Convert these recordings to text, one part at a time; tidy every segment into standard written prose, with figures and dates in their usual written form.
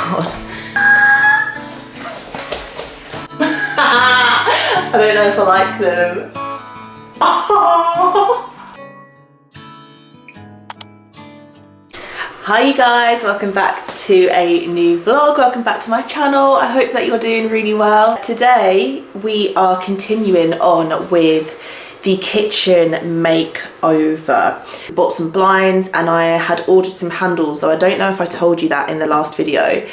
god. I don't know if I like them. Oh. Hi you guys, welcome back to a new vlog. Welcome back to my channel. I hope that you're doing really well. Today we are continuing on with the kitchen makeover. Bought some blinds and I had ordered some handles, though I don't know if I told you that in the last video.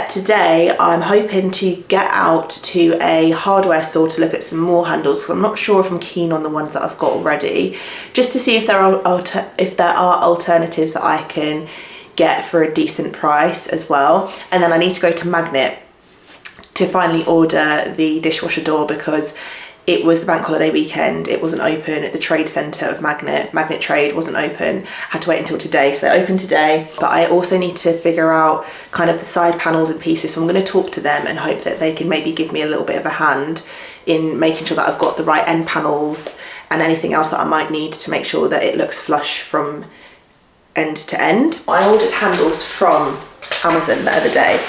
Today I'm hoping to get out to a hardware store to look at some more handles, so I'm not sure if I'm keen on the ones that I've got already, just to see if there are alternatives that I can get for a decent price as well. And then I need to go to Magnet to finally order the dishwasher door, because it was the bank holiday weekend, it wasn't open at the trade centre of Magnet Trade wasn't open, had to wait until today, so they're open today. But I also need to figure out kind of the side panels and pieces, so I'm going to talk to them and hope that they can maybe give me a little bit of a hand in making sure that I've got the right end panels and anything else that I might need to make sure that it looks flush from end to end. I ordered handles from Amazon the other day.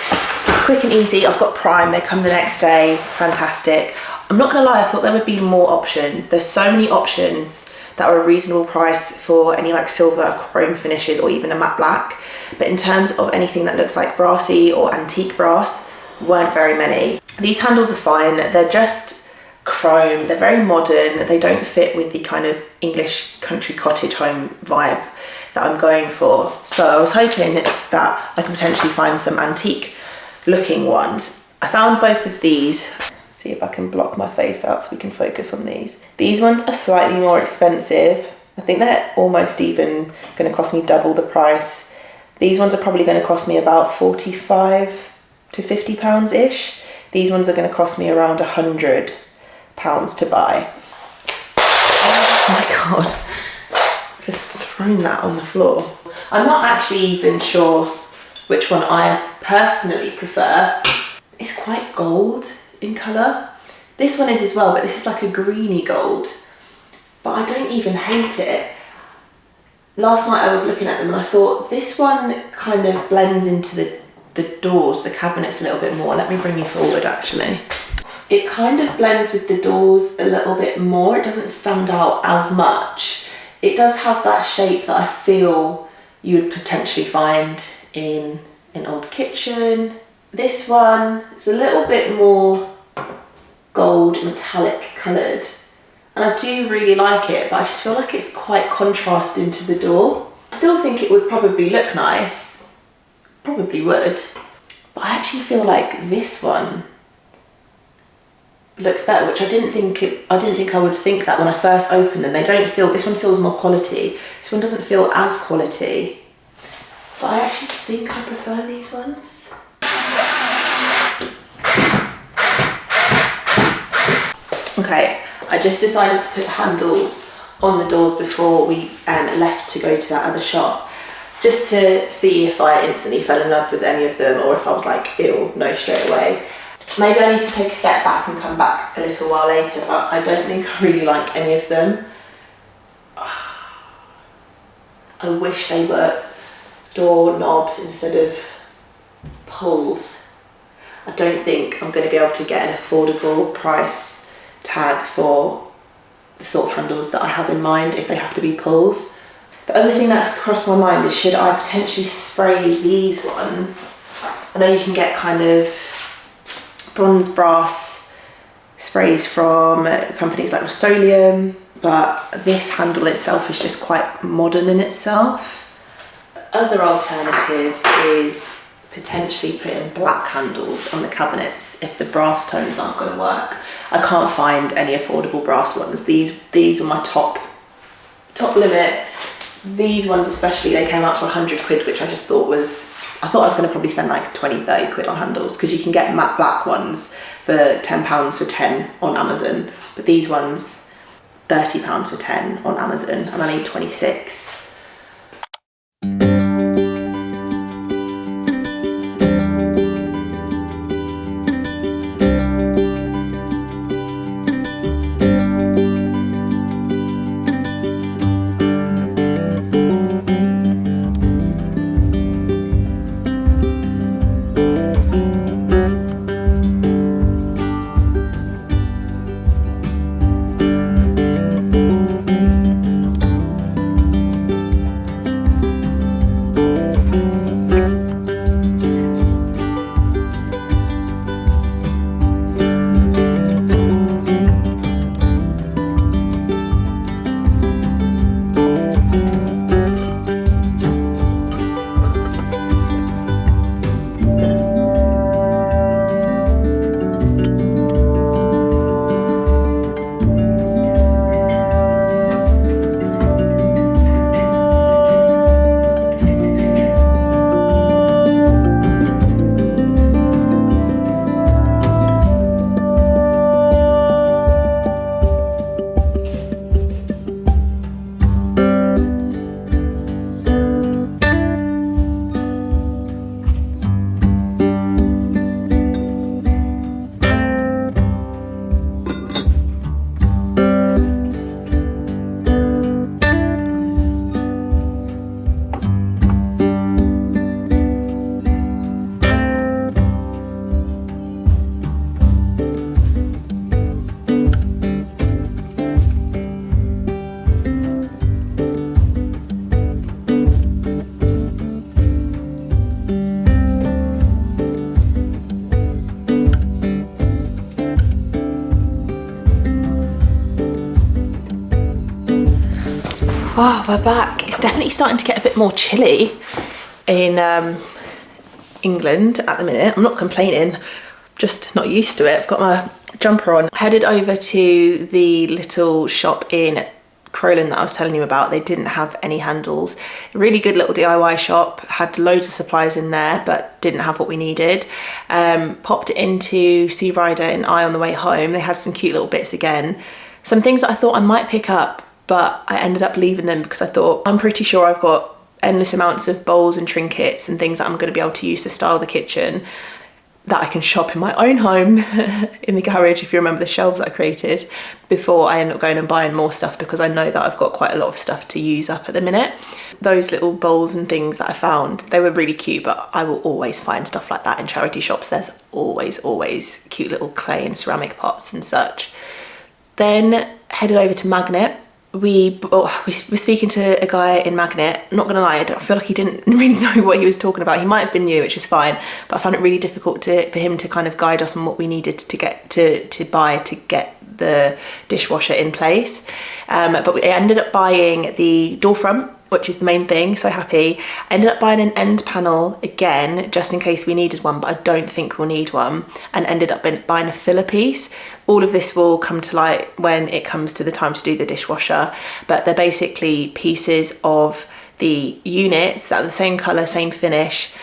Quick and easy, I've got Prime, they come the next day, fantastic. I'm not gonna lie, I thought there would be more options. There's so many options that are a reasonable price for any like silver, chrome finishes, or even a matte black. But in terms of anything that looks like brassy or antique brass, weren't very many. These handles are fine, they're just chrome, they're very modern, they don't fit with the kind of English country cottage home vibe that I'm going for. So I was hoping that I could potentially find some antique looking ones. I found both of these. See if I can block my face out so we can focus on these. These ones are slightly more expensive. I think they're almost even going to cost me double the price. These ones are probably going to cost me about 45 to 50 pounds ish. These ones are going to cost me around 100 pounds to buy. Oh my god, I've just thrown that on the floor. I'm not actually even sure which one I personally prefer. It's quite gold in colour. This one is as well, but this is like a greeny gold. But I don't even hate it. Last night I was looking at them and I thought this one kind of blends into the doors, the cabinets a little bit more. Let me bring you forward actually. It kind of blends with the doors a little bit more. It doesn't stand out as much. It does have that shape that I feel you would potentially find in an old kitchen. This one is a little bit more gold metallic coloured, and I do really like it, but I just feel like it's quite contrasting to the door. I still think it would probably look nice, probably would, but I actually feel like this one looks better, which I didn't think I would think that when I first opened them. They don't feel, this one feels more quality, this one doesn't feel as quality, but I actually think I prefer these ones. Okay, I just decided to put handles on the doors before we left to go to that other shop, just to see if I instantly fell in love with any of them, or if I was like, ew, no, straight away. Maybe I need to take a step back and come back a little while later, but I don't think I really like any of them. I wish they were door knobs instead of pulls. I don't think I'm going to be able to get an affordable price tag for the sort of handles that I have in mind if they have to be pulls. The other thing that's crossed my mind is, should I potentially spray these ones? I know you can get kind of bronze brass sprays from companies like Rust-Oleum, but this handle itself is just quite modern in itself. The other alternative is potentially putting black handles on the cabinets if the brass tones aren't going to work. I can't find any affordable brass ones. These are my top limit. These ones especially, they came out to 100 quid, which I just thought was, I thought I was going to probably spend like 20-30 quid on handles, because you can get matte black ones for £10 for 10 on Amazon, but these ones £30 for 10 on Amazon, and I need 26. Oh, we're back. It's definitely starting to get a bit more chilly in England at the minute. I'm not complaining, just not used to it. I've got my jumper on. Headed over to the little shop in Crowland that I was telling you about. They didn't have any handles. Really good little DIY shop, had loads of supplies in there but didn't have what we needed. Popped into Sea Rider and I on the way home. They had some cute little bits again. Some things that I thought I might pick up, but I ended up leaving them because I thought, I'm pretty sure I've got endless amounts of bowls and trinkets and things that I'm going to be able to use to style the kitchen that I can shop in my own home in the garage, if you remember the shelves that I created, before I end up going and buying more stuff, because I know that I've got quite a lot of stuff to use up at the minute. Those little bowls and things that I found, they were really cute, but I will always find stuff like that in charity shops. There's always cute little clay and ceramic pots and such. Then headed over to Magnet. We were speaking to a guy in Magnet. Not gonna lie, I feel like he didn't really know what he was talking about. He might have been new, which is fine, but I found it really difficult for him to kind of guide us on what we needed to get to buy to get the dishwasher in place. But we ended up buying the door front, which is the main thing. So happy. I ended up buying an end panel again, just in case we needed one, but I don't think we'll need one, and ended up buying a filler piece. All of this will come to light when it comes to the time to do the dishwasher, but they're basically pieces of the units that are the same colour, same finish,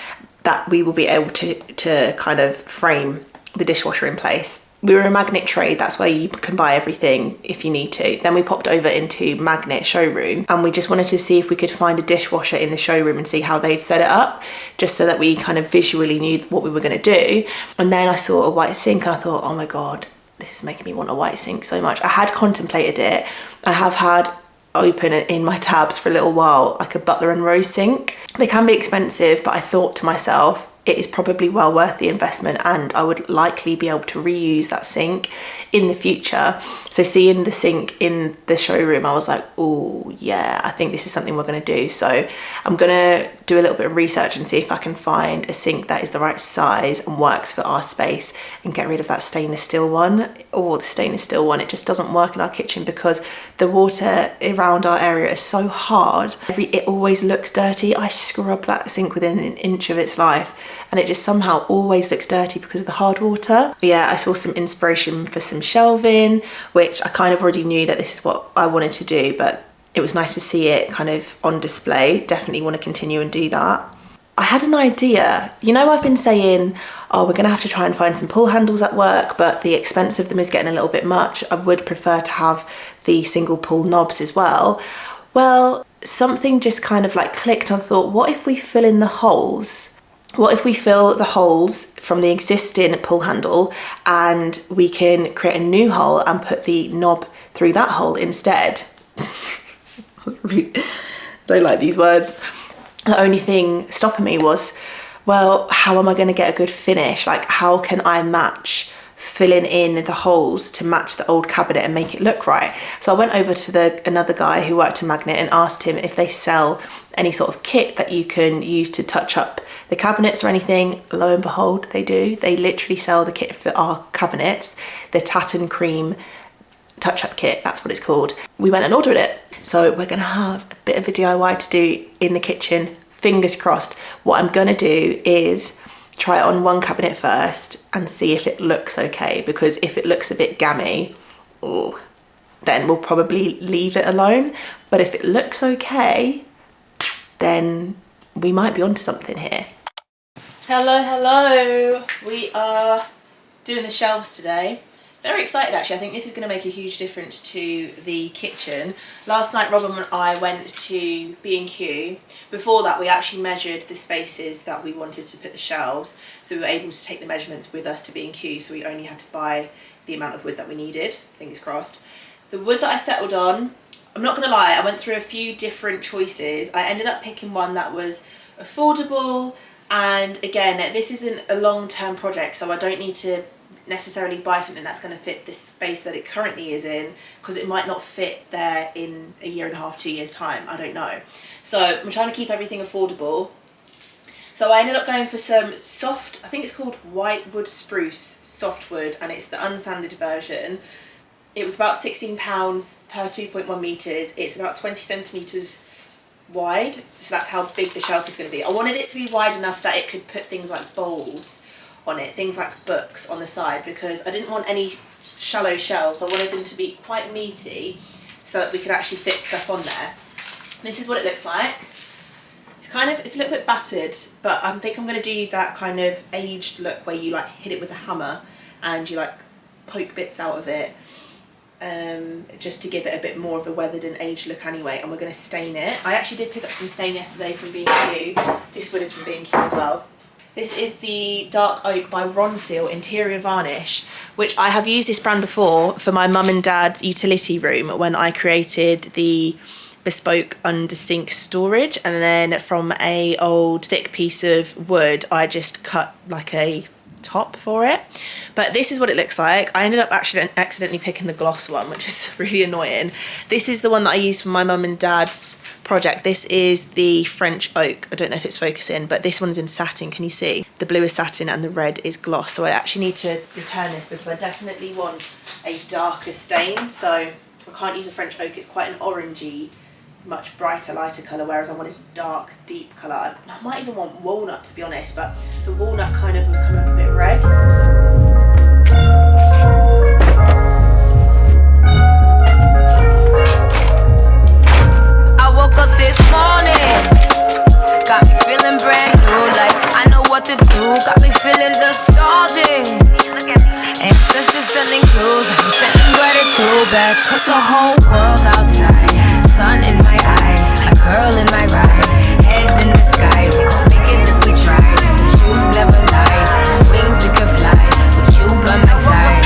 that we will be able to kind of frame the dishwasher in place. We were a Magnet trade, that's where you can buy everything if you need to. Then we popped over into Magnet showroom and we just wanted to see if we could find a dishwasher in the showroom and see how they'd set it up, just so that we kind of visually knew what we were going to do. And then I saw a white sink and I thought, oh my God, this is making me want a white sink so much. I had contemplated it. I have had open in my tabs for a little while, like a Butler and Rose sink. They can be expensive, but I thought to myself, it is probably well worth the investment, and I would likely be able to reuse that sink in the future. So seeing the sink in the showroom, I was like, oh yeah, I think this is something we're going to do. So I'm going to do a little bit of research and see if I can find a sink that is the right size and works for our space, and get rid of that stainless steel one. Or the stainless steel one, it just doesn't work in our kitchen because the water around our area is so hard. It always looks dirty. I scrub that sink within an inch of its life, and it just somehow always looks dirty because of the hard water. But yeah, I saw some inspiration for some shelving, which I kind of already knew that this is what I wanted to do, but it was nice to see it kind of on display. Definitely want to continue and do that. I had an idea. You know, I've been saying, oh, we're gonna have to try and find some pull handles at work, but the expense of them is getting a little bit much. I would prefer to have the single pull knobs as well. Well, something just kind of like clicked. I thought, what if we fill in the holes? What if we fill the holes from the existing pull handle and we can create a new hole and put the knob through that hole instead? I don't like these words. The only thing stopping me was, well, how am I going to get a good finish? Like, how can I match filling in the holes to match the old cabinet and make it look right? So I went over to another guy who worked in Magnet and asked him if they sell any sort of kit that you can use to touch up the cabinets or anything. Lo and behold, they do. They literally sell the kit for our cabinets, the Tatton Cream touch-up kit, that's what it's called. We went and ordered it. So we're gonna have a bit of a DIY to do in the kitchen. Fingers crossed. What I'm gonna do is try it on one cabinet first and see if it looks okay, because if it looks a bit gammy, then we'll probably leave it alone. But if it looks okay, then we might be onto something here. Hello. We are doing the shelves today. Very excited actually. I think this is going to make a huge difference to the kitchen. Last night Robin and I went to B&Q. Before that we actually measured the spaces that we wanted to put the shelves, so we were able to take the measurements with us to B&Q, so we only had to buy the amount of wood that we needed, fingers crossed. The wood that I settled on, I'm not going to lie, I went through a few different choices. I ended up picking one that was affordable, and again, this isn't a long-term project, so I don't need to necessarily buy something that's going to fit the space that it currently is in, because it might not fit there in a year and a half, 2 years time, I don't know. So I'm trying to keep everything affordable. So I ended up going for some soft, I think it's called white wood spruce softwood, and it's the unsanded version. It was about £16 per 2.1 metres. It's about 20 centimetres wide, so that's how big the shelf is going to be. I wanted it to be wide enough that it could put things like bowls on it, things like books on the side, because I didn't want any shallow shelves. I wanted them to be quite meaty so that we could actually fit stuff on there. This is what it looks like. It's a little bit battered, but I think I'm going to do that kind of aged look where you like hit it with a hammer and you like poke bits out of it, just to give it a bit more of a weathered and aged look anyway. And we're going to stain it. I actually did pick up some stain yesterday from B&Q. This wood is from B&Q as well. This is the Dark Oak by Ronseal Interior Varnish, which I have used this brand before for my mum and dad's utility room when I created the bespoke under sink storage, and then from a old thick piece of wood I just cut like a top for it. But this is what it looks like. I ended up actually accidentally picking the gloss one, which is really annoying. This is the one that I used for my mum and dad's project. This is the French oak. I don't know if it's focusing, but this one's in satin. Can you see? The blue is satin and the red is gloss. So I actually need to return this because I definitely want a darker stain. So I can't use a French oak. It's quite an orangey, much brighter, lighter colour, whereas I wanted a dark, deep colour. I might even want walnut, to be honest, but the walnut kind of was coming up a bit red. I woke up this morning, got me feeling brand new, like I know what to do, got me feeling nostalgic. And since it's sending clues, I'm sending gratitude back, cause the whole world outside, sun in my eye, a girl in my ride, head in the sky, we gon' make it if we try. The truth never lie, wings we can fly, with you by my side.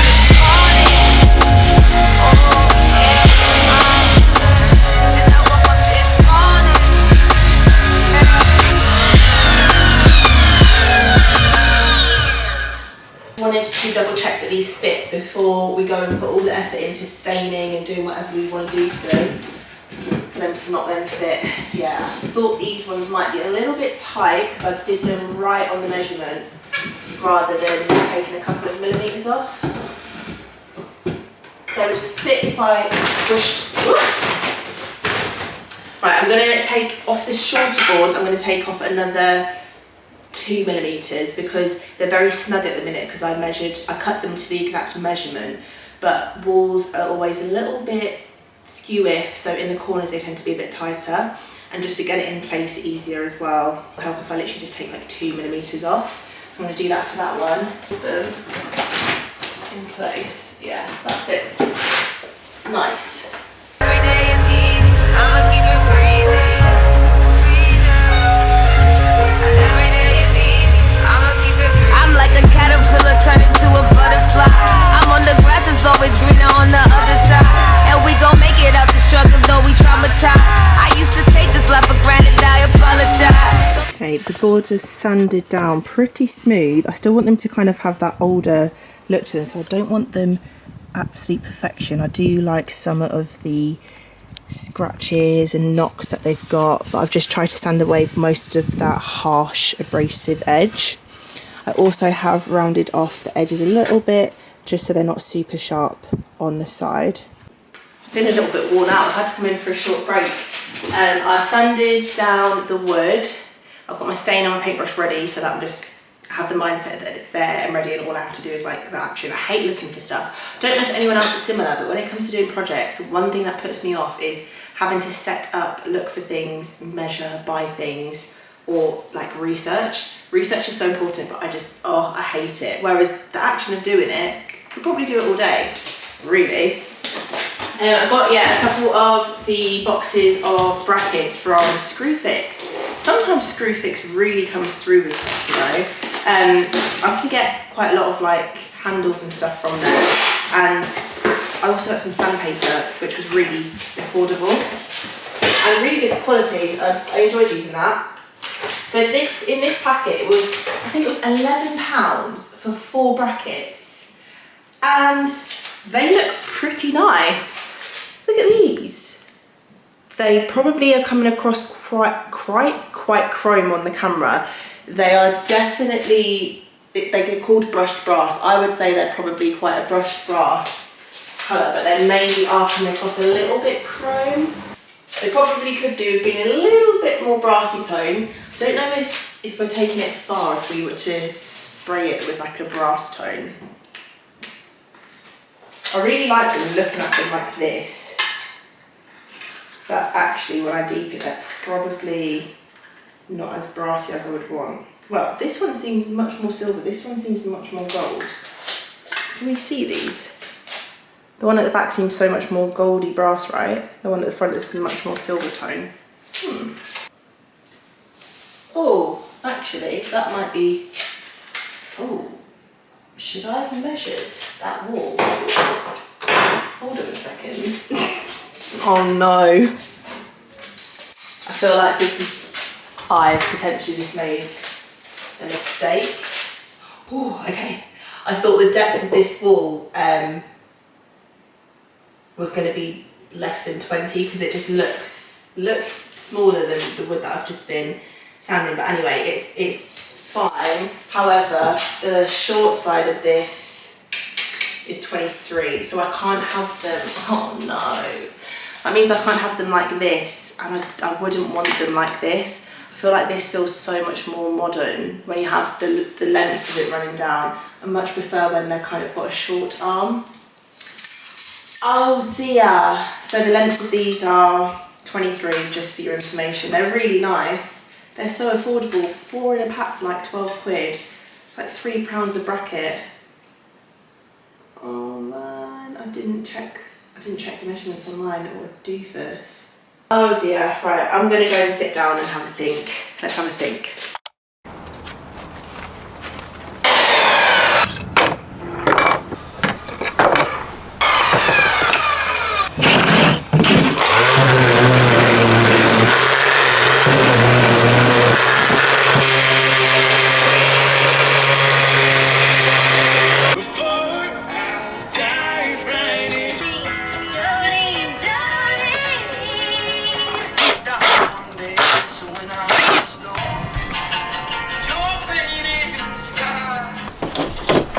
Wanted to double check that these fit before we go and put all the effort into staining and doing whatever we want to do to them, for them to not then fit. Yeah, I thought these ones might be a little bit tight because I did them right on the measurement rather than taking a couple of millimetres off. They would fit if I squished. Right, I'm going to take off the shorter boards, I'm going to take off another 2 millimetres because they're very snug at the minute because I cut them to the exact measurement, but walls are always a little bit skew-if, so in the corners they tend to be a bit tighter, and just to get it in place easier as well, it'll help if I literally just take like 2 millimetres off. So I'm going to do that for that one. Put them in place. Yeah, that fits. Nice. Every day is easy, I'ma keep it breezy. Every day is easy, I'ma keep it breezy. I'm like a caterpillar turned into a butterfly. I'm on the grass, it's always greener on the other side. And we gon' make it out the struggle, though we traumatized. I used to take this life for granted, I apologize. Okay, the boards are sanded down pretty smooth. I still want them to kind of have that older look to them, so I don't want them absolute perfection. I do like some of the scratches and knocks that they've got, but I've just tried to sand away most of that harsh abrasive edge. I also have rounded off the edges a little bit just so they're not super sharp on the side. I've been a little bit worn out. I've had to come in for a short break. I've sanded down the wood. I've got my stain and my paintbrush ready so that I'm just have the mindset that it's there and ready, and all I have to do is like the action. I hate looking for stuff. I don't know if anyone else is similar, but when it comes to doing projects, the one thing that puts me off is having to set up, look for things, measure, buy things, or like research. Research is so important, but I hate it. Whereas the action of doing it, I could probably do it all day, really. I've got, a couple of the boxes of brackets from Screwfix. Sometimes Screwfix really comes through with stuff, you know. I can get quite a lot of like handles and stuff from there. And I also got some sandpaper, which was really affordable and really good quality. I enjoyed using that. So in this packet, I think it was £11 for 4 brackets. And they look pretty nice. Look at these. They probably are coming across quite chrome on the camera. They are definitely, they're called brushed brass. I would say they're probably quite a brushed brass colour, but they maybe are coming across a little bit chrome. They probably could do with being a little bit more brassy tone. I don't know if we're taking it far if we were to spray it with like a brass tone. I really like them looking at them like this, but actually when I deep it, they're probably not as brassy as I would want. Well, this one seems much more silver, this one seems much more gold. Can we see these? The one at the back seems so much more goldy brass, right? The one at the front is much more silver tone. Oh, actually, that might be... Oh, should I have measured that wall? Hold on a second. Oh no. I feel like I've potentially just made a mistake. Oh, okay. I thought the depth of this wall was going to be less than 20 because it just looks smaller than the wood that I've just been sanding. But anyway, it's fine. However, the short side of this is 23, so I can't have them. Oh no. That means I can't have them like this, and I wouldn't want them like this. I feel like this feels so much more modern when you have the length of it running down. I much prefer when they're kind of got a short arm. Oh dear. So the length of these are 23, just for your information. They're really nice. They're so affordable. 4 in a pack for like 12 quid. It's like £3 a bracket. Oh man, I didn't check the measurements online or doofus. Oh dear, right, I'm gonna go and sit down and have a think. Let's have a think.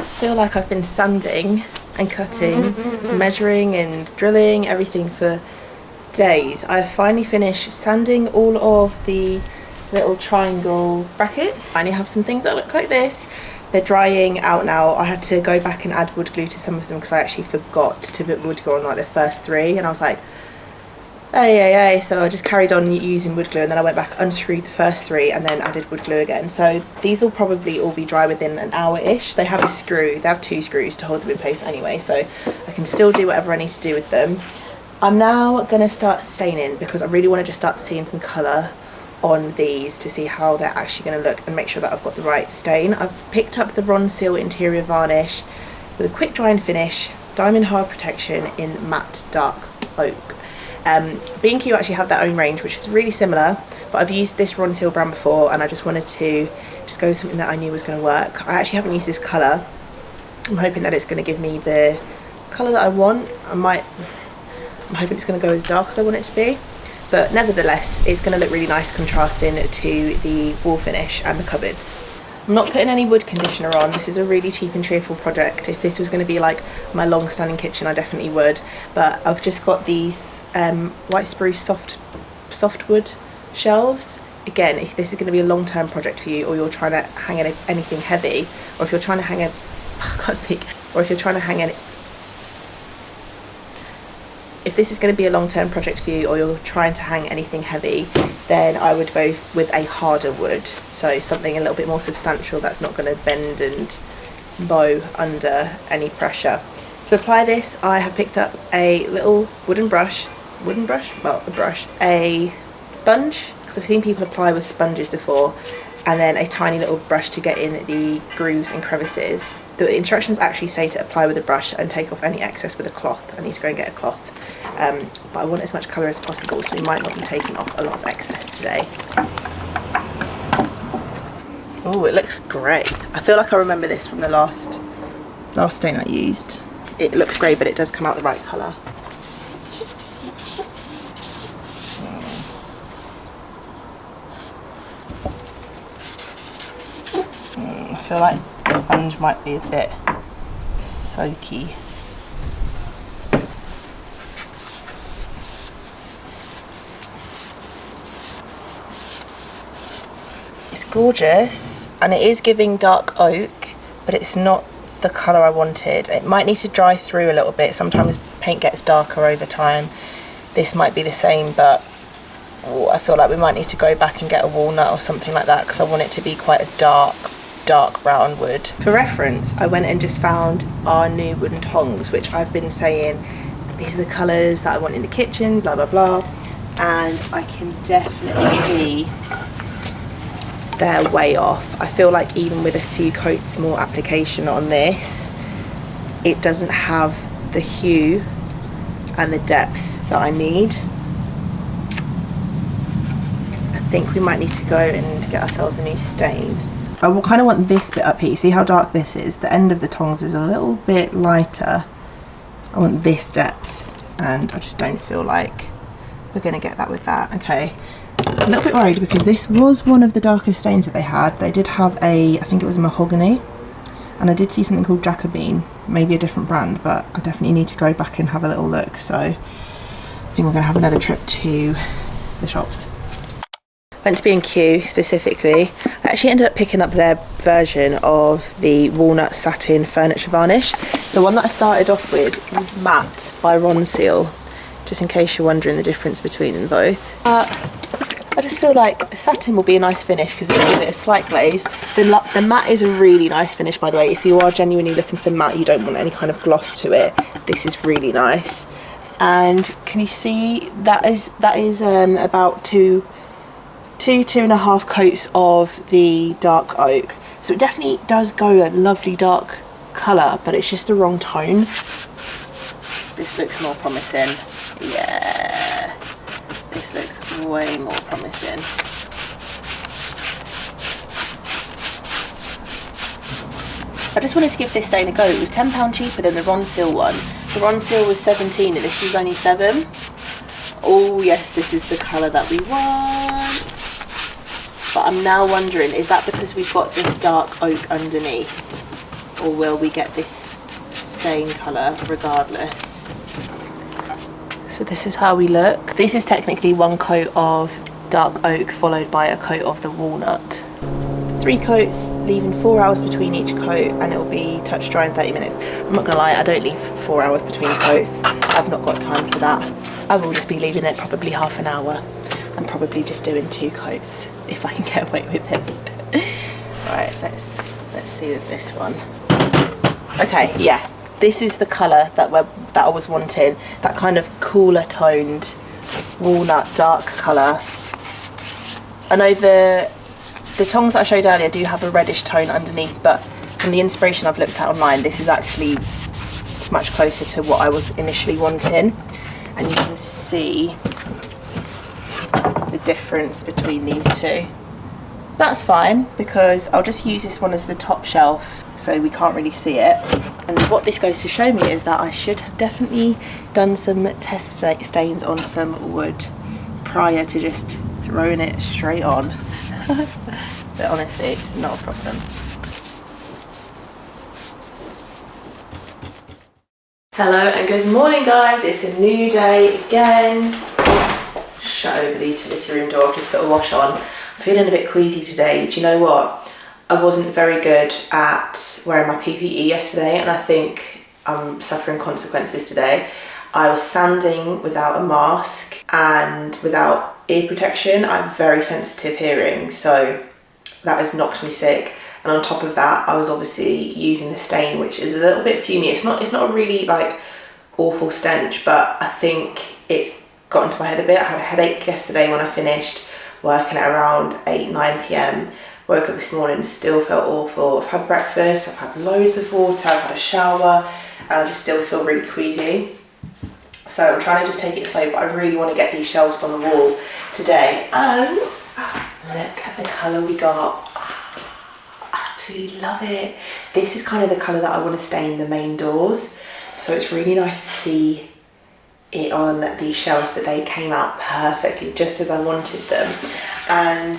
I feel like I've been sanding and cutting, measuring and drilling everything for days. I've finally finished sanding all of the little triangle brackets. I only have some things that look like this. They're drying out now. I had to go back and add wood glue to some of them because I actually forgot to put wood glue on like the first 3, and I was like, hey, so I just carried on using wood glue, and then I went back, unscrewed the first 3 and then added wood glue again. So these will probably all be dry within an hour-ish. They have a screw, they have 2 screws to hold them in place anyway, so I can still do whatever I need to do with them. I'm now gonna start staining because I really want to just start seeing some colour on these to see how they're actually going to look and make sure that I've got the right stain. I've picked up the Ronseal interior varnish with a quick drying finish, diamond hard protection in matte dark oak. B&Q actually have their own range which is really similar, but I've used this Ronseal brand before and I just wanted to just go with something that I knew was going to work. I actually haven't used this colour. I'm hoping that it's going to give me the colour that I want. I'm hoping it's going to go as dark as I want it to be, but nevertheless it's going to look really nice contrasting to the wall finish and the cupboards. I'm not putting any wood conditioner on. This is a really cheap and cheerful project. If this was going to be like my long standing kitchen I definitely would, but I've just got these white spruce softwood shelves. Again, if this is going to be a long-term project for you, or you're trying to hang anything heavy, or if you're trying to hang if this is going to be a long-term project for you, or you're trying to hang anything heavy, then I would go with a harder wood, so something a little bit more substantial that's not going to bend and bow under any pressure. To apply this, I have picked up a little a brush, a sponge, because I've seen people apply with sponges before, and then a tiny little brush to get in the grooves and crevices. The instructions actually say to apply with a brush and take off any excess with a cloth. I need to go and get a cloth, but I want as much colour as possible, so we might not be taking off a lot of excess today. Oh, it looks great. I feel like I remember this from the last stain I used. It looks great, but it does come out the right colour. I feel like the sponge might be a bit soaky. gorgeous, and it is giving dark oak, but it's not the colour I wanted. It might need to dry through a little bit. Sometimes paint gets darker over time. This might be the same, but I feel like we might need to go back and get a walnut or something like that, because I want it to be quite a dark brown wood. For reference, I went and just found our new wooden tongs, which I've been saying these are the colours that I want in the kitchen, blah blah blah, and I can definitely see they're way off. I feel like even with a few coats more application on this, it doesn't have the hue and the depth that I need. I think we might need to go and get ourselves a new stain. I will kind of want this bit up here. You see how dark this is? The end of the tongs is a little bit lighter. I want this depth, and I just don't feel like we're going to get that with that. Okay. I'm a little bit worried because this was one of the darkest stains that they had. They did have I think it was a mahogany, and I did see something called Jacobine, maybe a different brand, but I definitely need to go back and have a little look. So I think we're going to have another trip to the shops. Went to B&Q specifically. I actually ended up picking up their version of the walnut satin furniture varnish. The one that I started off with was matte by Ronseal, just in case you're wondering the difference between them both. I just feel like satin will be a nice finish because it'll give it a slight glaze. The matte is a really nice finish, by the way. If you are genuinely looking for matte, you don't want any kind of gloss to it, this is really nice. And can you see that is about two and a half coats of the dark oak. So it definitely does go a lovely dark colour, but it's just the wrong tone. This looks more promising. Yeah, this looks way more promising. I just wanted to give this stain a go. It was £10 cheaper than the Ronseal one. The Ronseal was 17 and this was only 7. Oh yes, this is the colour that we want. But I'm now wondering, is that because we've got this dark oak underneath, or will we get this stain colour regardless? So this is how we look. This is technically one coat of dark oak followed by a coat of the walnut. 3 coats, leaving 4 hours between each coat, and it'll be touch dry in 30 minutes. I'm not gonna lie, I don't leave 4 hours between coats. I've not got time for that. I will just be leaving it probably half an hour. I'm probably just doing 2 coats if I can get away with it. Right, let's see with this one. Okay, yeah, this is the colour that I was wanting. That kind of cooler toned walnut dark colour. I know the tongs that I showed earlier do have a reddish tone underneath, but from the inspiration I've looked at online, this is actually much closer to what I was initially wanting. And you can see the difference between these two. That's fine, because I'll just use this one as the top shelf so we can't really see it. And what this goes to show me is that I should have definitely done some test stains on some wood prior to just throwing it straight on. But honestly, it's not a problem. Hello and good morning guys, it's a new day again. Shut over the utility room door, I've just put a wash on. I'm feeling a bit queasy today. Do you know what? I wasn't very good at wearing my PPE yesterday, and I think I'm suffering consequences today. I was sanding without a mask and without ear protection. I have very sensitive hearing, so that has knocked me sick. And on top of that, I was obviously using the stain, which is a little bit fumey. It's not a really like awful stench, but I think it's got into my head a bit. I had a headache yesterday when I finished working at around 8-9 p.m. Woke up this morning and still felt awful. I've had breakfast, I've had loads of water, I've had a shower, and I just still feel really queasy. So I'm trying to just take it slow, but I really want to get these shelves on the wall today. And look at the colour we got. Absolutely love it. This is kind of the colour that I want to stain the main doors, so it's really nice to see it on these shelves, but they came out perfectly just as I wanted them. And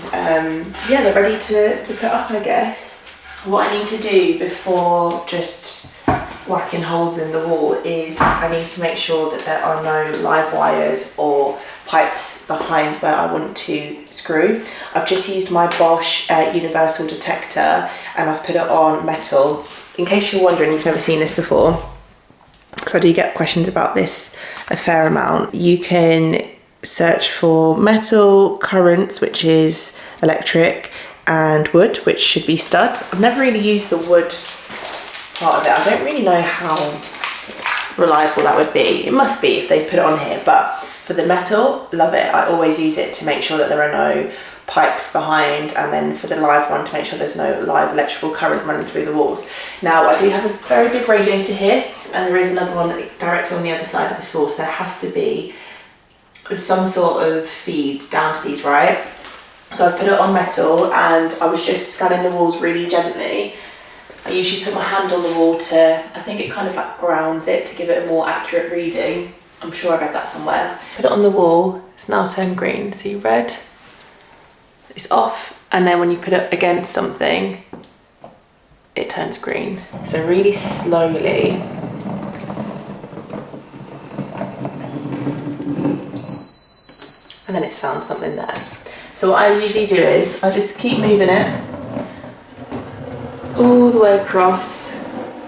yeah, they're ready to put up, I guess. What I need to do before just whacking holes in the wall is I need to make sure that there are no live wires or pipes behind where I want to screw. I've just used my Bosch universal detector and I've put it on metal. In case you're wondering, you've never seen this before, because I do get questions about this a fair amount. You can search for metal, currents, which is electric, and wood, which should be studs. I've never really used the wood part of it. I don't really know how reliable that would be. It must be if they've put it on here, but for the metal, love it. I always use it to make sure that there are no pipes behind, and then for the live one to make sure there's no live electrical current running through the walls. Now I do have a very big radiator here, and there is another one directly on the other side of this wall, so there has to be some sort of feed down to these, right? So I've put it on metal and I was just scanning the walls really gently. I usually put my hand on the wall to, I think it kind of like grounds it to give it a more accurate reading. I'm sure I read that somewhere. Put it on the wall, it's now turned green. See, red, it's off, and then when you put it against something, it turns green. So really slowly, and then it's found something there. So what I usually do is I just keep moving it all the way across,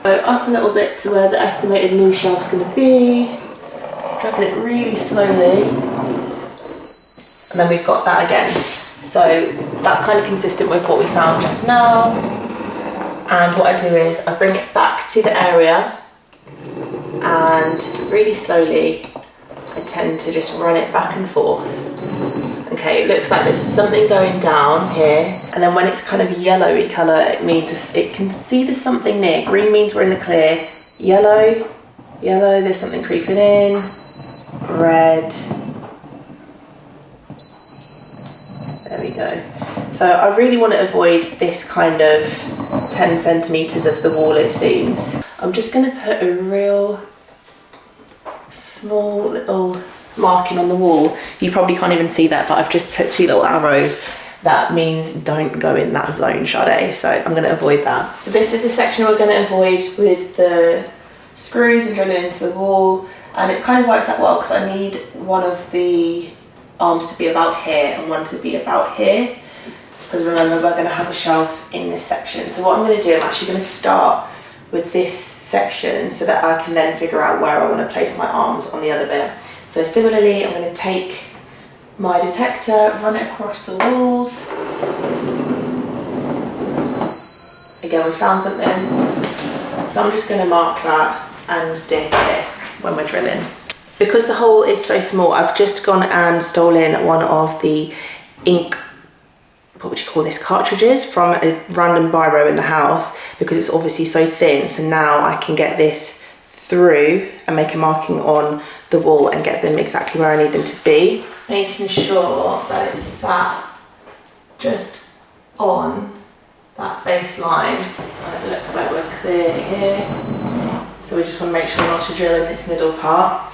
go up a little bit to where the estimated new shelf's going to be, dragging it really slowly, and then we've got that again. So that's kind of consistent with what we found just now. And what I do is I bring it back to the area, and really slowly I tend to just run it back and forth. Okay, it looks like there's something going down here, and then when it's kind of yellowy colour, it means it can see there's something near. Green means we're in the clear. Yellow, there's something creeping in. Red. There we go. So I really want to avoid this kind of 10 centimetres of the wall, it seems. I'm just going to put a real small little marking on the wall. You probably can't even see that, but I've just put 2 little arrows. That means don't go in that zone, Sade. So I'm going to avoid that. So this is the section we're going to avoid with the screws and drilling into the wall. And it kind of works out well because I need one of the arms to be about here and one to be about here. Because remember, we're going to have a shelf in this section. So what I'm going to do, I'm actually going to start with this section so that I can then figure out where I want to place my arms on the other bit. So similarly, I'm going to take my detector, run it across the walls. Again, we found something. So I'm just going to mark that and stick it when we're drilling. Because the hole is so small, I've just gone and stolen one of the ink, what would you call this, cartridges from a random biro in the house, because it's obviously so thin. So now I can get this through and make a marking on the wall and get them exactly where I need them to be. Making sure that it's sat just on that baseline. It looks like we're clear here. So we just want to make sure not to drill in this middle part.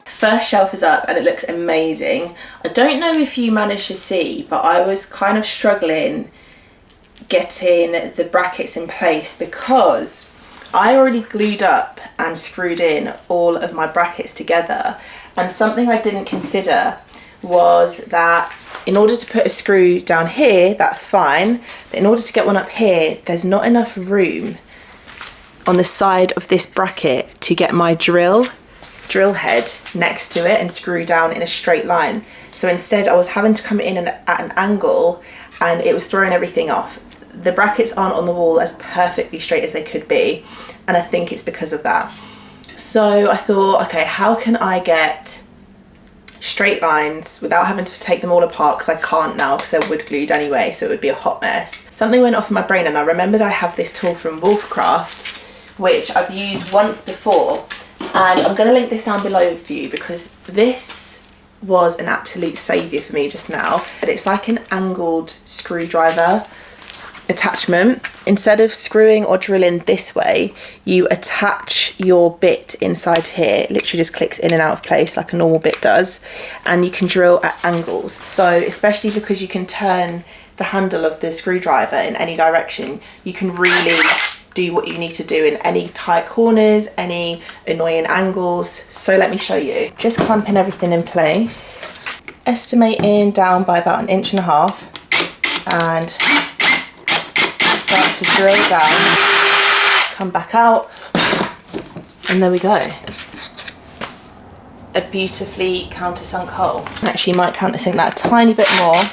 First shelf is up and it looks amazing. I don't know if you managed to see, but I was kind of struggling getting the brackets in place because I already glued up and screwed in all of my brackets together, and something I didn't consider was that in order to put a screw down here, that's fine, but in order to get one up here, there's not enough room on the side of this bracket to get my drill head next to it and screw down in a straight line. So instead I was having to come in at an angle, and it was throwing everything off. The brackets aren't on the wall as perfectly straight as they could be, and I think it's because of that. So I thought, okay, how can I get straight lines without having to take them all apart, because I can't now because they're wood glued anyway, so it would be a hot mess. Something went off in my brain, and I remembered I have this tool from Wolfcraft which I've used once before, and I'm going to link this down below for you because this was an absolute saviour for me just now. But it's like an angled screwdriver, attachment. Instead of screwing or drilling this way, you attach your bit inside here. It literally just clicks in and out of place like a normal bit does, and you can drill at angles. So especially because you can turn the handle of the screwdriver in any direction, you can really do what you need to do in any tight corners, any annoying angles. So let me show you. Just clamping everything in place, estimating down by about 1.5 inches, and start to drill down, come back out, and there we go. A beautifully countersunk hole. Actually might countersink that a tiny bit more.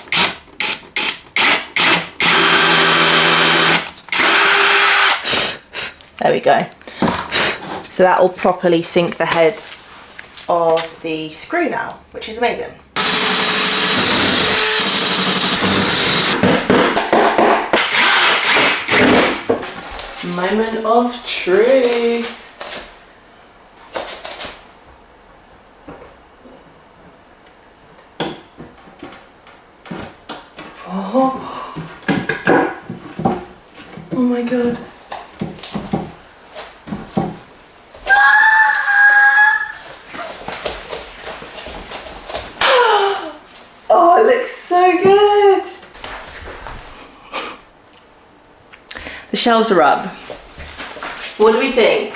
There we go. So that will properly sink the head of the screw now, which is amazing. Moment of truth. Oh, oh my god. Oh, it looks so good. The shelves are up. What do we think?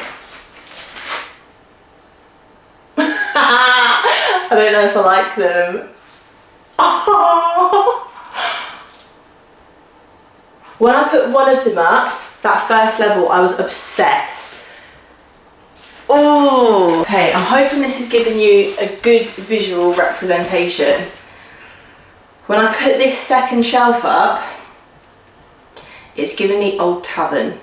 I don't know if I like them. Oh. When I put one of them up, that first level, I was obsessed. Oh. Okay, I'm hoping this is giving you a good visual representation. When I put this second shelf up, it's giving me old tavern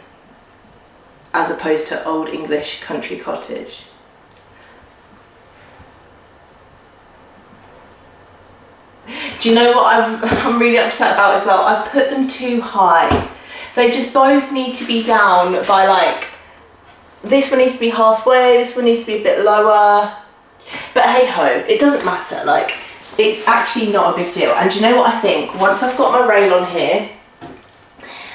as opposed to old English country cottage. Do you know what I'm really upset about as well? I've put them too high. They just both need to be down by like, this one needs to be halfway, this one needs to be a bit lower. But hey ho, it doesn't matter. Like, it's actually not a big deal. And do you know what I think? Once I've got my rail on here,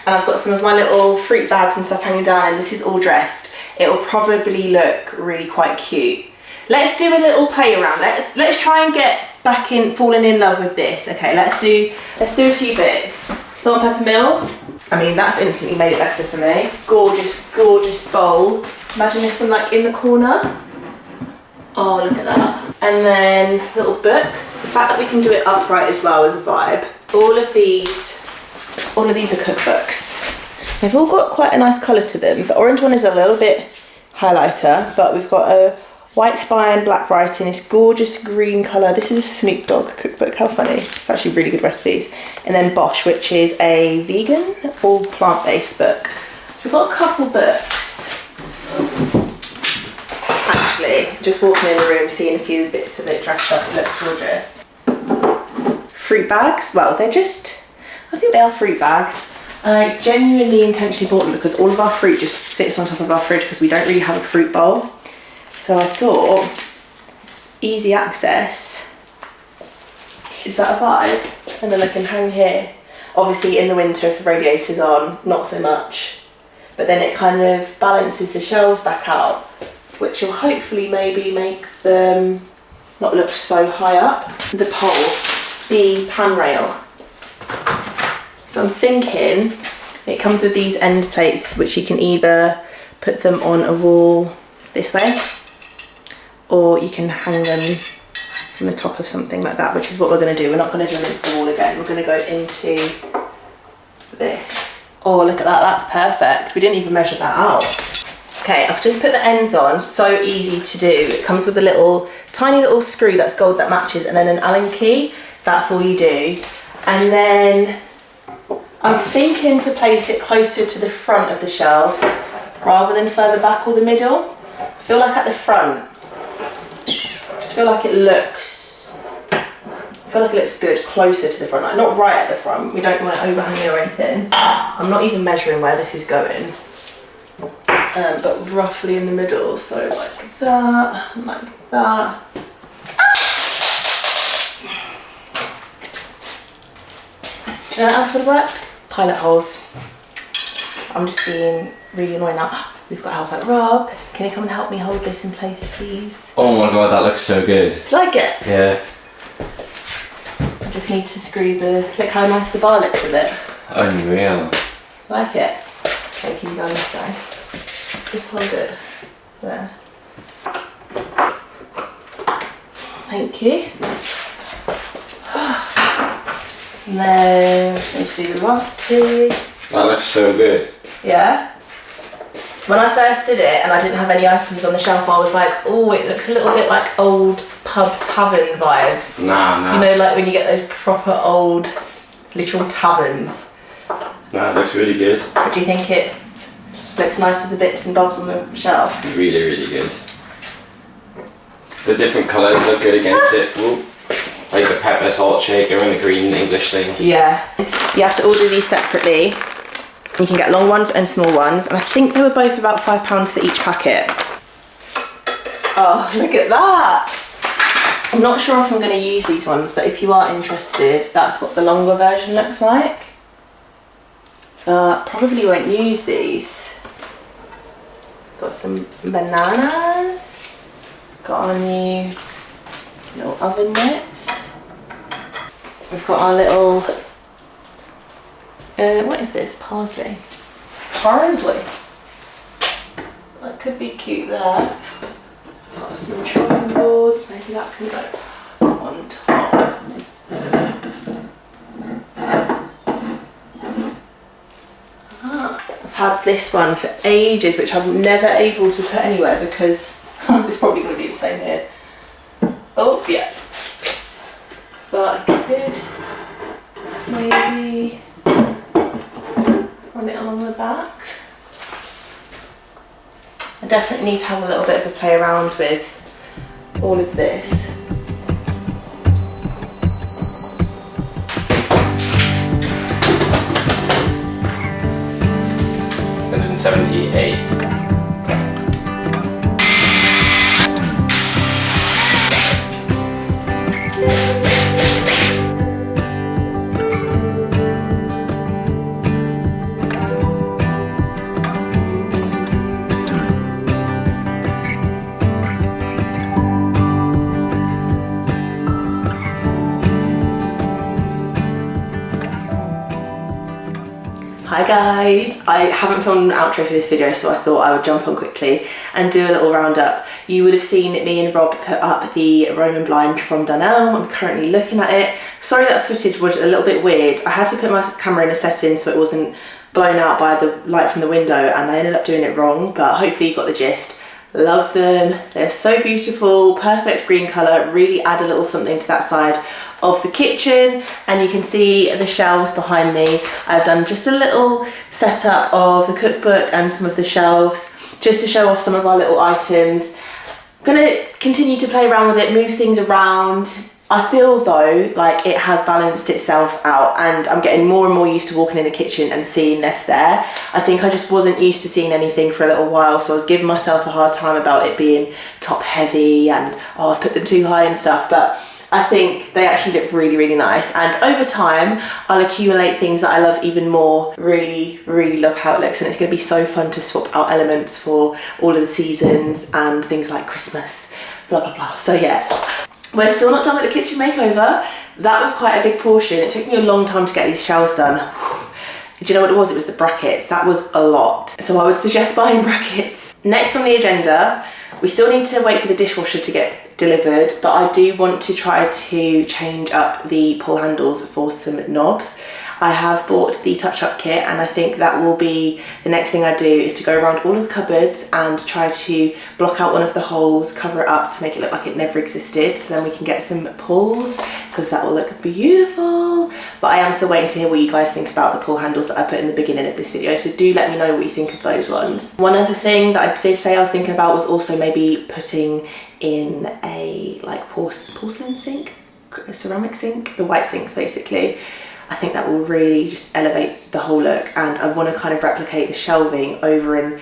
and I've got some of my little fruit bags and stuff hanging down, and this is all dressed, it will probably look really quite cute. Let's do a little play around. Let's try and get back in, falling in love with this. Okay, let's do a few bits. Salt and pepper meals. I mean, that's instantly made it better for me. Gorgeous, gorgeous bowl. Imagine this one like in the corner. Oh, look at that. And then little book. The fact that we can do it upright as well is a vibe. All of these are cookbooks. They've all got quite a nice colour to them. The orange one is a little bit highlighter, but we've got a white spine, black writing, this gorgeous green colour. This is a Snoop Dogg cookbook, how funny. It's actually really good recipes. And then Bosch, which is a vegan or plant-based book. So we've got a couple books. Actually, just walking in the room, seeing a few bits of it dressed up, it looks gorgeous. Fruit bags, well, I think they are fruit bags. I genuinely intentionally bought them because all of our fruit just sits on top of our fridge because we don't really have a fruit bowl. So I thought, easy access. Is that a vibe? And then I can hang here. Obviously in the winter if the radiator's on, not so much. But then it kind of balances the shelves back out, which will hopefully maybe make them not look so high up. The pole, the pan rail. So I'm thinking it comes with these end plates, which you can either put them on a wall this way, or you can hang them from the top of something like that, which is what we're going to do. We're not going to drill into the wall again. We're going to go into this. Oh, look at that. That's perfect. We didn't even measure that out. Okay, I've just put the ends on. So easy to do. It comes with a little, tiny little screw that's gold that matches, and then an Allen key. That's all you do. And then I'm thinking to place it closer to the front of the shelf rather than further back or the middle. I feel like at the front, I just feel like it looks good closer to the front, like not right at the front. We don't want it overhanging or anything. I'm not even measuring where this is going, but roughly in the middle, so like that, like that. Do you know what else would have worked? Pilot holes. I'm just being really annoying now. We've got help at Rob. Can you come and help me hold this in place, please? Oh my god, that looks so good. Do you like it? Yeah. I just need to screw the... Look how nice the bar looks with it. Unreal. Like it? Okay, can you go on this side? Just hold it. There. Thank you. And then let's do the last two. That looks so good. Yeah? When I first did it and I didn't have any items on the shelf, I was like, oh, it looks a little bit like old pub tavern vibes. Nah. You know, like when you get those proper old, literal taverns. Nah, it looks really good. But do you think it looks nice with the bits and bobs on the shelf? Really, really good. The different colours look good against it. Ooh. Like the pepper salt shaker and the green English thing. Yeah. You have to order these separately. You can get long ones and small ones, and I think they were both about £5 for each packet. Oh, look at that! I'm not sure if I'm going to use these ones, but if you are interested, that's what the longer version looks like. Probably won't use these. Got some bananas. Got our new little oven mitts. We've got our little, what is this? Parsley. Parsley. That could be cute there. Got some chopping boards, maybe that can go on top. I've had this one for ages, which I'm never able to put anywhere because it's probably going to be the same here. Oh, yeah. But I could maybe run it along the back. I definitely need to have a little bit of a play around with all of this. $178. Hi guys, I haven't filmed an outro for this video, so I thought I would jump on quickly and do a little roundup. You would have seen me and Rob put up the Roman blind from Dunelm. I'm currently looking at it. Sorry that footage was a little bit weird. I had to put my camera in a setting so it wasn't blown out by the light from the window, and I ended up doing it wrong, but hopefully you got the gist. Love them. They're so beautiful, perfect green colour, really add a little something to that side of the kitchen. And you can see the shelves behind me. I've done just a little setup of the cookbook and some of the shelves just to show off some of our little items. I'm gonna continue to play around with it, move things around. I feel though like it has balanced itself out, and I'm getting more and more used to walking in the kitchen and seeing this there. I think I just wasn't used to seeing anything for a little while, so I was giving myself a hard time about it being top heavy and oh, I've put them too high and stuff, but I think they actually look really, really nice. And over time, I'll accumulate things that I love even more. Really, really love how it looks, and it's gonna be so fun to swap out elements for all of the seasons and things like Christmas, blah, blah, blah. So yeah. We're still not done with the kitchen makeover. That was quite a big portion. It took me a long time to get these shelves done. Do you know what it was? It was the brackets. That was a lot. So I would suggest buying brackets. Next on the agenda, we still need to wait for the dishwasher to get delivered, but I do want to try to change up the pull handles for some knobs. I have bought the touch-up kit, and I think that will be the next thing I do, is to go around all of the cupboards and try to block out one of the holes, cover it up to make it look like it never existed, so then we can get some pulls, because that will look beautiful. But I am still waiting to hear what you guys think about the pull handles that I put in the beginning of this video, so do let me know what you think of those ones. One other thing that I did say I was thinking about was also maybe putting in a like porcelain sink, a ceramic sink, the white sinks basically. I think that will really just elevate the whole look, and I want to kind of replicate the shelving over in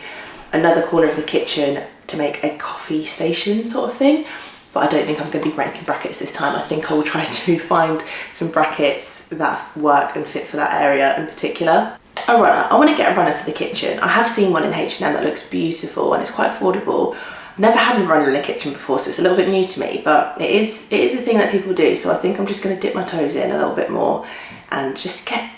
another corner of the kitchen to make a coffee station sort of thing. But I don't think I'm going to be making brackets this time. I think I will try to find some brackets that work and fit for that area in particular. a runner. I want to get a runner for the kitchen. I have seen one in H&M that looks beautiful and it's quite affordable. I've never had a runner in the kitchen before, so it's a little bit new to me, but it is a thing that people do. So I think I'm just going to dip my toes in a little bit more and just get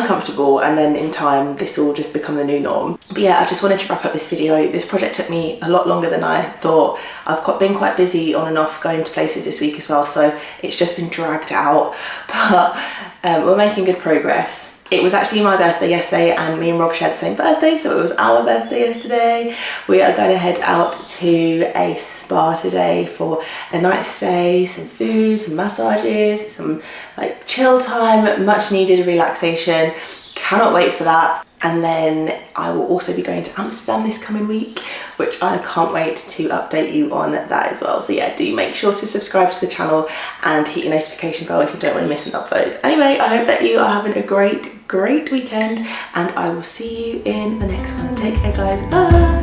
uncomfortable, and then in time this will just become the new norm. But yeah, I just wanted to wrap up this video. This project took me a lot longer than I thought. I've been quite busy on and off going to places this week as well, so it's just been dragged out, but we're making good progress. It was actually my birthday yesterday, and me and Rob shared the same birthday, so it was our birthday yesterday. We are going to head out to a spa today for a night stay, some food, some massages, some like chill time, much needed relaxation. Cannot wait for that. And then I will also be going to Amsterdam this coming week, which I can't wait to update you on that as well. So yeah, do make sure to subscribe to the channel and hit your notification bell if you don't want to miss an upload. Anyway, I hope that you are having a great weekend, and I will see you in the next one. Take care, guys. Bye.